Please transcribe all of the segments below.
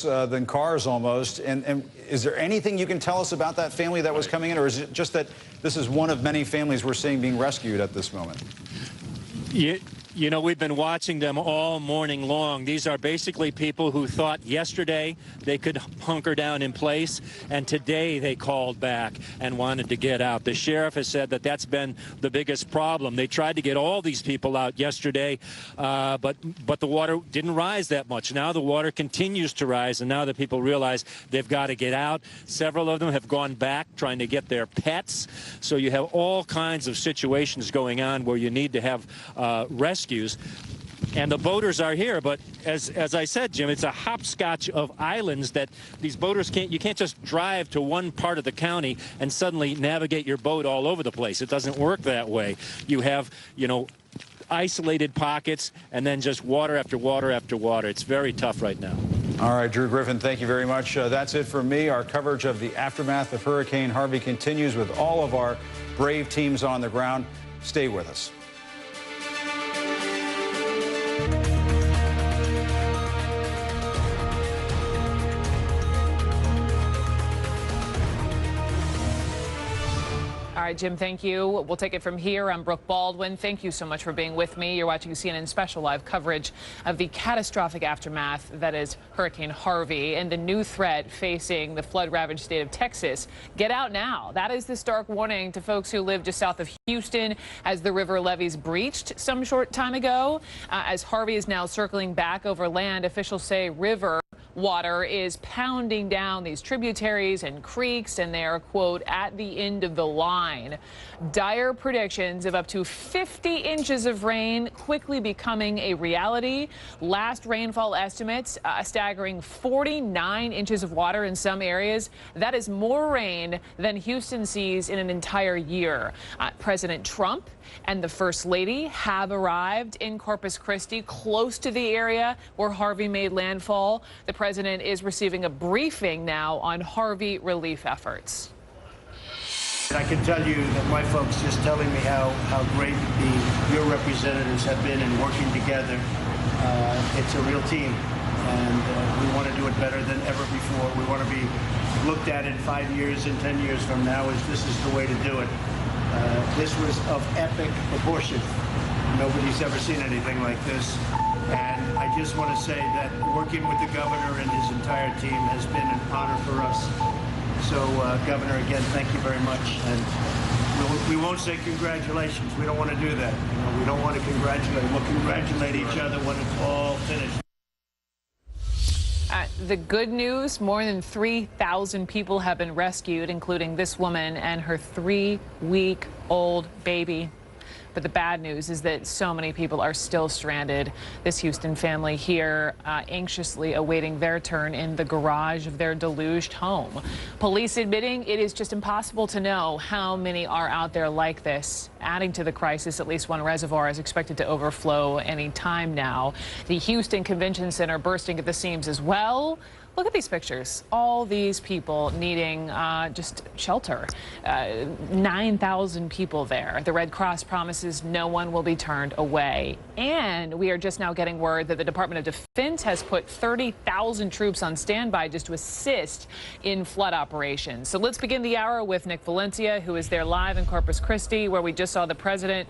than cars almost. And is there anything you can tell us about that family that was coming in, or is it just that this is one of many families we're seeing being rescued at this moment? You know, we've been watching them all morning long. These are basically people who thought yesterday they could hunker down in place, and today they called back and wanted to get out. The sheriff has said that that's been the biggest problem. They tried to get all these people out yesterday, but the water didn't rise that much. Now the water continues to rise, and now the people realize they've got to get out. Several of them have gone back trying to get their pets. So you have all kinds of situations going on where you need to have rescue. And the boaters are here, but as I said, Jim, it's a hopscotch of islands that these boaters you can't just drive to one part of the county and suddenly navigate your boat all over the place. It doesn't work that way. You have, you know, isolated pockets and then just water after water after water. It's very tough right now. All right, Drew Griffin, thank you very much. That's it for me. Our coverage of the aftermath of Hurricane Harvey continues with all of our brave teams on the ground. Stay with us. All right, Jim, thank you. We'll take it from here. I'm Brooke Baldwin. Thank you so much for being with me. You're watching CNN Special Live coverage of the catastrophic aftermath that is Hurricane Harvey and the new threat facing the flood-ravaged state of Texas. Get out now. That is the stark warning to folks who live just south of Houston as the river levees breached some short time ago. As Harvey is now circling back over land, officials say river water is pounding down these tributaries and creeks, and they are, quote, at the end of the line. Dire predictions of up to 50 inches of rain quickly becoming a reality. Last rainfall estimates, a staggering 49 inches of water in some areas. That is more rain than Houston sees in an entire year. President Trump and the First Lady have arrived in Corpus Christi, close to the area where Harvey made landfall. The president is receiving a briefing now on Harvey relief efforts. I can tell you that my folks just telling me how great your representatives have been in working together. It's a real team, and we want to do it better than ever before. We want to be looked at in 5 years and 10 years from now as this is the way to do it. This was of epic proportion. Nobody's ever seen anything like this. And I just want to say that working with the governor and his entire team has been an honor for us. So, Governor, again, thank you very much. And we won't say congratulations. We don't want to do that. You know, we don't want to congratulate. We'll congratulate each other when it's all finished. The good news, more than 3,000 people have been rescued, including this woman and her 3-week-old baby. But the bad news is that so many people are still stranded. This Houston family here anxiously awaiting their turn in the garage of their deluged home. Police admitting it is just impossible to know how many are out there like this. Adding to the crisis, at least one reservoir is expected to overflow any time now. The Houston Convention Center bursting at the seams as well. Look at these pictures. All these people needing just shelter. 9,000 people there. The Red Cross promises no one will be turned away. And we are just now getting word that the Department of Defense has put 30,000 troops on standby just to assist in flood operations. So let's begin the hour with Nick Valencia, who is there live in Corpus Christi, where we just saw the president.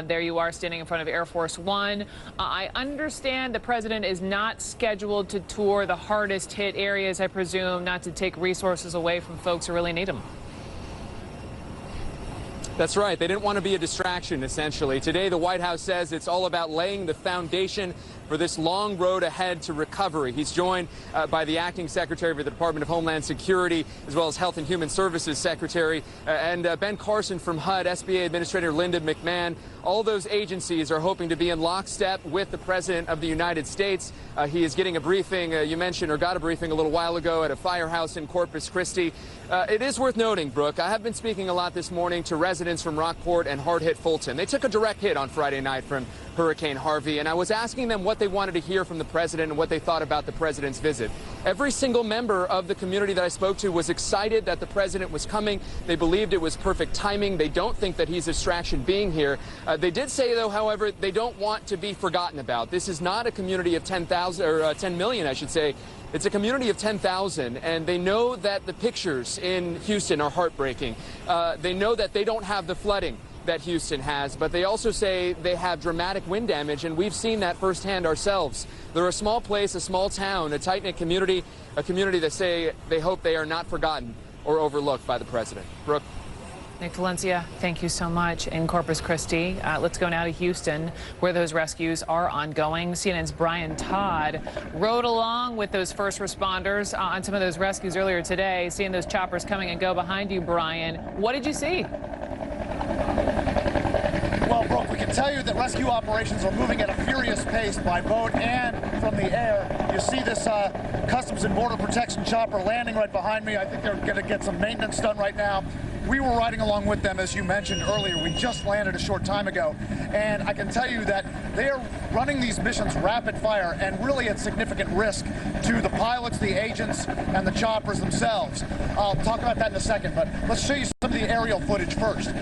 There you are standing in front of Air Force One. I understand the president is not scheduled to tour the hardest hit areas, I presume, not to take resources away from folks who really need them. That's right. They didn't want to be a distraction, essentially. Today, the White House says it's all about laying the foundation for this long road ahead to recovery. He's joined by the acting secretary of the Department of Homeland Security, as well as Health and Human Services Secretary, and Ben Carson from HUD, SBA Administrator Linda McMahon. All those agencies are hoping to be in lockstep with the President of the United States. He is getting a briefing, you mentioned, or got a briefing a little while ago at a firehouse in Corpus Christi. It is worth noting, Brooke, I have been speaking a lot this morning to residents from Rockport and hard-hit Fulton. They took a direct hit on Friday night from Hurricane Harvey, and I was asking them what they wanted to hear from the president and what they thought about the president's visit. Every single member of the community that I spoke to was excited that the president was coming. They believed it was perfect timing. They don't think that he's a distraction being here. They did say, though, however, they don't want to be forgotten about. This is not a community of 10,000 or 10 million, I should say, It's a community of 10,000, and they know that the pictures in Houston are heartbreaking. They know that they don't have the flooding that Houston has, but they also say they have dramatic wind damage, and we've seen that firsthand ourselves. They're a small place, a small town, a tight-knit community, a community that say they hope they are not forgotten or overlooked by the president. Brooke. Nick Valencia, thank you so much in Corpus Christi. Let's go now to Houston, where those rescues are ongoing. CNN's Brian Todd rode along with those first responders on some of those rescues earlier today, seeing those choppers coming and go behind you, Brian. What did you see? Well, Brooke, we can tell you that rescue operations are moving at a furious pace by boat and from the air. You see this Customs and Border Protection chopper landing right behind me. I think they're going to get some maintenance done right now. We were riding along with them, as you mentioned earlier. We just landed a short time ago, and I can tell you that they are running these missions rapid fire and really at significant risk to the pilots, the agents, and the choppers themselves. I'll talk about that in a second, but let's show you some of the aerial footage first.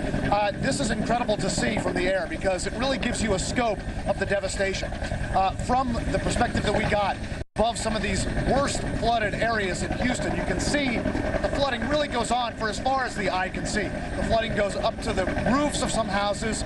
This is incredible to see from the air because it really gives you a scope of the devastation. From the perspective that we got, above some of these worst flooded areas in Houston, you can see the flooding really goes on for as far as the eye can see. The flooding goes up to the roofs of some houses.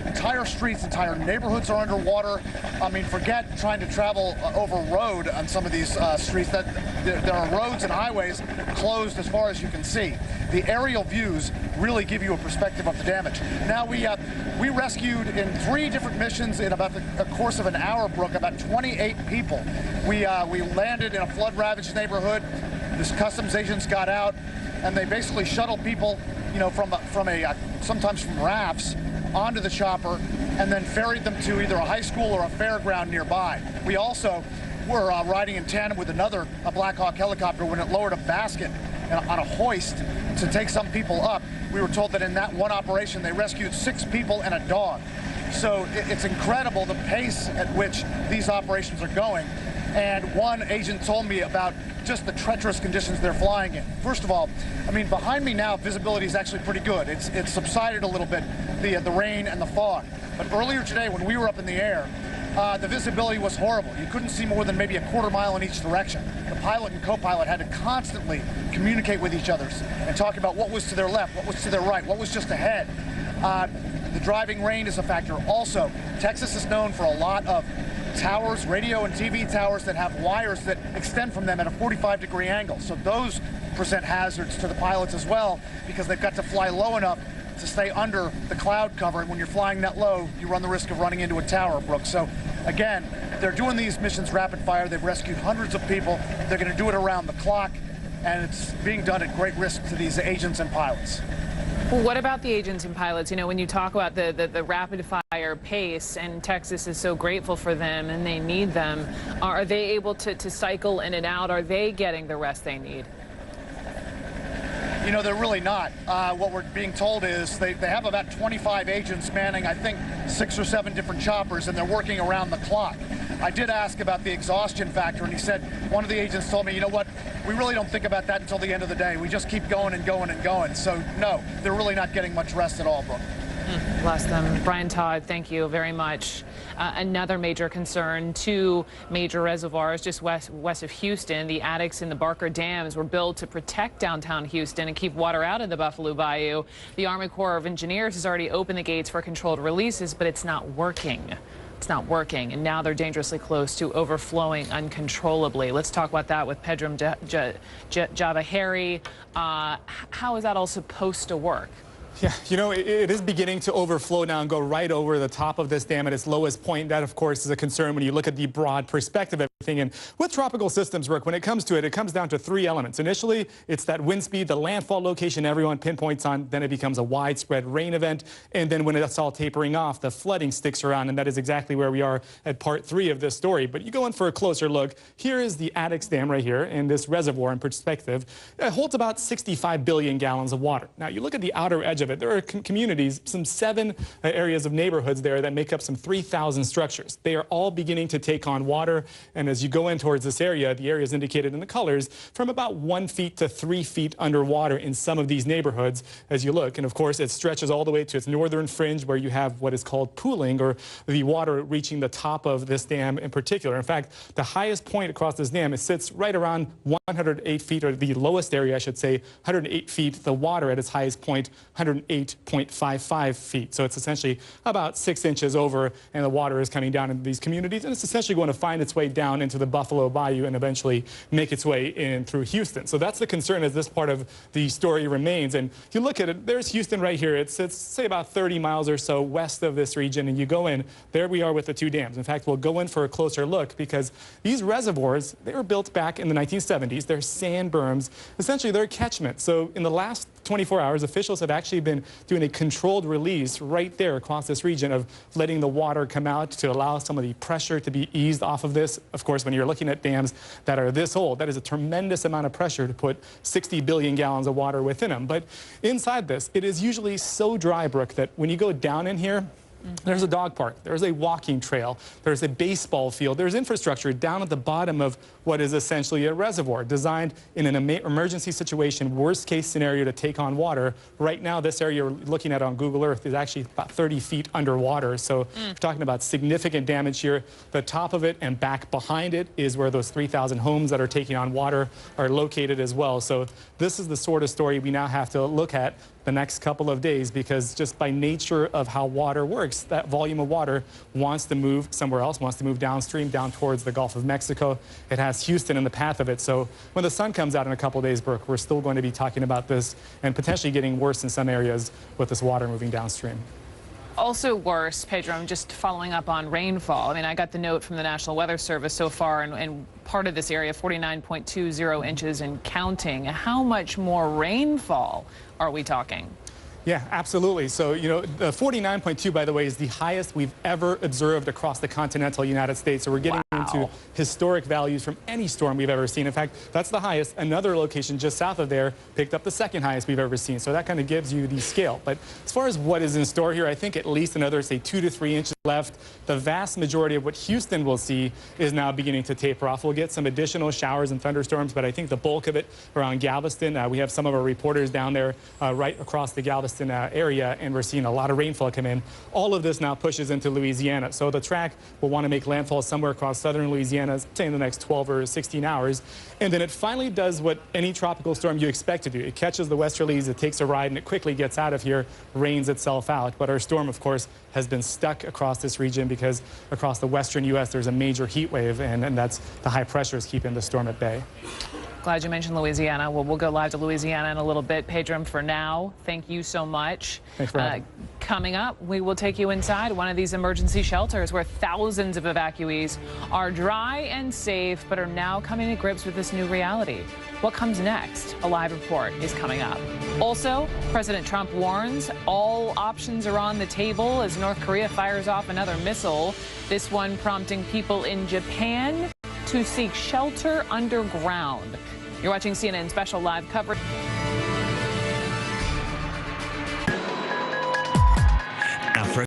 Entire streets, entire neighborhoods are underwater. I mean, forget trying to travel over road on some of these streets. There are roads and highways closed as far as you can see. The aerial views really give you a perspective of the damage. Now, we rescued in 3 different missions in about a course of an hour, Brooke, about 28 people. We landed in a flood-ravaged neighborhood. This customs agents got out, and they basically shuttled people, you know, sometimes from rafts onto the chopper, and then ferried them to either a high school or a fairground nearby. We also were riding in tandem with a Black Hawk helicopter when it lowered a basket on a hoist to take some people up. We were told that in that one operation they rescued 6 people and a dog. So it's incredible the pace at which these operations are going. And one agent told me about just the treacherous conditions they're flying in. First of all, I mean, behind me now, visibility is actually pretty good. It's subsided a little bit, the rain and the fog. But earlier today, when we were up in the air, the visibility was horrible. You couldn't see more than maybe a quarter mile in each direction. The pilot and co-pilot had to constantly communicate with each other and talk about what was to their left, what was to their right, what was just ahead. The driving rain is a factor. Also, Texas is known for a lot of towers, radio and TV towers that have wires that extend from them at a 45-degree angle. So those present hazards to the pilots as well because they've got to fly low enough to stay under the cloud cover. And when you're flying that low, you run the risk of running into a tower, Brooke. So again, they're doing these missions rapid fire. They've rescued hundreds of people. They're going to do it around the clock, and it's being done at great risk to these agents and pilots. Well, what about the agents and pilots? You know, when you talk about the rapid fire pace, and Texas is so grateful for them and they need them, are they able to cycle in and out? Are they getting the rest they need? You know, they're really not. What we're being told is they have about 25 agents manning, I think, 6 or 7 different choppers, and they're working around the clock. I did ask about the exhaustion factor, and he said, one of the agents told me, you know what, we really don't think about that until the end of the day. We just keep going and going and going. So, no, they're really not getting much rest at all, Brooke. Bless them. Brian Todd, thank you very much. Another major concern, 2 major reservoirs just west of Houston. The Addicks and the Barker dams were built to protect downtown Houston and keep water out of the Buffalo Bayou. The Army Corps of Engineers has already opened the gates for controlled releases, but it's not working. It's not working, and now they're dangerously close to overflowing uncontrollably. Let's talk about that with Pedram Javaheri. How is that all supposed to work? Yeah, you know, it is beginning to overflow now and go right over the top of this dam at its lowest point. That, of course, is a concern when you look at the broad perspective of everything. And with tropical systems, Brooke, when it comes to it, it comes down to 3 elements. Initially, it's that wind speed, the landfall location everyone pinpoints on. Then it becomes a widespread rain event. And then when it's all tapering off, the flooding sticks around. And that is exactly where we are at part 3 of this story. But you go in for a closer look. Here is the Addicks Dam right here. And this reservoir in perspective, it holds about 65 billion gallons of water. Now, you look at the outer edge of it. There are communities, some 7 areas of neighborhoods there that make up some 3,000 structures. They are all beginning to take on water, and as you go in towards this area, the area is indicated in the colors, from about 1 feet to 3 feet underwater in some of these neighborhoods as you look. And of course, it stretches all the way to its northern fringe where you have what is called pooling, or the water reaching the top of this dam in particular. In fact, the highest point across this dam, it sits right around 108 feet, or the lowest area, I should say, 108 feet. The water at its highest point, 108.55 feet. So it's essentially about 6 inches over, and the water is coming down into these communities, and it's essentially going to find its way down into the Buffalo Bayou and eventually make its way in through Houston. So that's the concern as this part of the story remains. And if you look at it, there's Houston right here. It's say about 30 miles or so west of this region, and you go in, there we are with the two dams. In fact, we'll go in for a closer look because these reservoirs, they were built back in the 1970s. They're sand berms. Essentially, they're catchment. So in the last 24 hours, officials have actually been doing a controlled release right there across this region of letting the water come out to allow some of the pressure to be eased off of this. Of course, when you're looking at dams that are this old, that is a tremendous amount of pressure to put 60 billion gallons of water within them. But inside this, it is usually so dry, Brooke, that when you go down in here, there's a dog park, there's a walking trail, there's a baseball field, there's infrastructure down at the bottom of what is essentially a reservoir designed in an emergency situation, worst case scenario to take on water. Right now, this area you're looking at on Google Earth is actually about 30 feet underwater. So we're talking about significant damage here. The top of it and back behind it is where those 3,000 homes that are taking on water are located as well. So this is the sort of story we now have to look at the next couple of days, because just by nature of how water works, that volume of water wants to move somewhere else, wants to move downstream, down towards the Gulf of Mexico. It has Houston in the path of it. So when the sun comes out in a couple of days, Brooke, we're still going to be talking about this and potentially getting worse in some areas with this water moving downstream. Also worse, Pedro, I'm just following up on rainfall. I mean, I got the note from the National Weather Service so far, and part of this area, 49.20 inches and counting. How much more rainfall are we talking? Yeah, absolutely. So, you know, the 49.2, by the way, is the highest we've ever observed across the continental United States. So we're getting into historic values from any storm we've ever seen. In fact, that's the highest. Another location just south of there picked up the second highest we've ever seen. So that kind of gives you the scale. But as far as what is in store here, I think at least another, say, 2 to 3 inches left. The vast majority of what Houston will see is now beginning to taper off. We'll get some additional showers and thunderstorms, but I think the bulk of it around Galveston. We have some of our reporters down there right across the Galveston area, and we're seeing a lot of rainfall come in. All of this now pushes into Louisiana. So the track will want to make landfall somewhere across southern Louisiana, say in the next 12 or 16 hours. And then it finally does what any tropical storm you expect to do. It catches the westerlies, it takes a ride, and it quickly gets out of here, rains itself out. But our storm, of course, has been stuck across this region because across the western U.S. there's a major heat wave, and that's the high pressures keeping the storm at bay. Glad you mentioned Louisiana. Well, we'll go live to Louisiana in a little bit. Pedro, for now, thank you so much. Thanks for having me. Coming up, we will take you inside one of these emergency shelters where thousands of evacuees are dry and safe, but are now coming to grips with this new reality. What comes next? A live report is coming up. Also, President Trump warns all options are on the table as North Korea fires off another missile, this one prompting people in Japan to seek shelter underground. You're watching CNN special live coverage.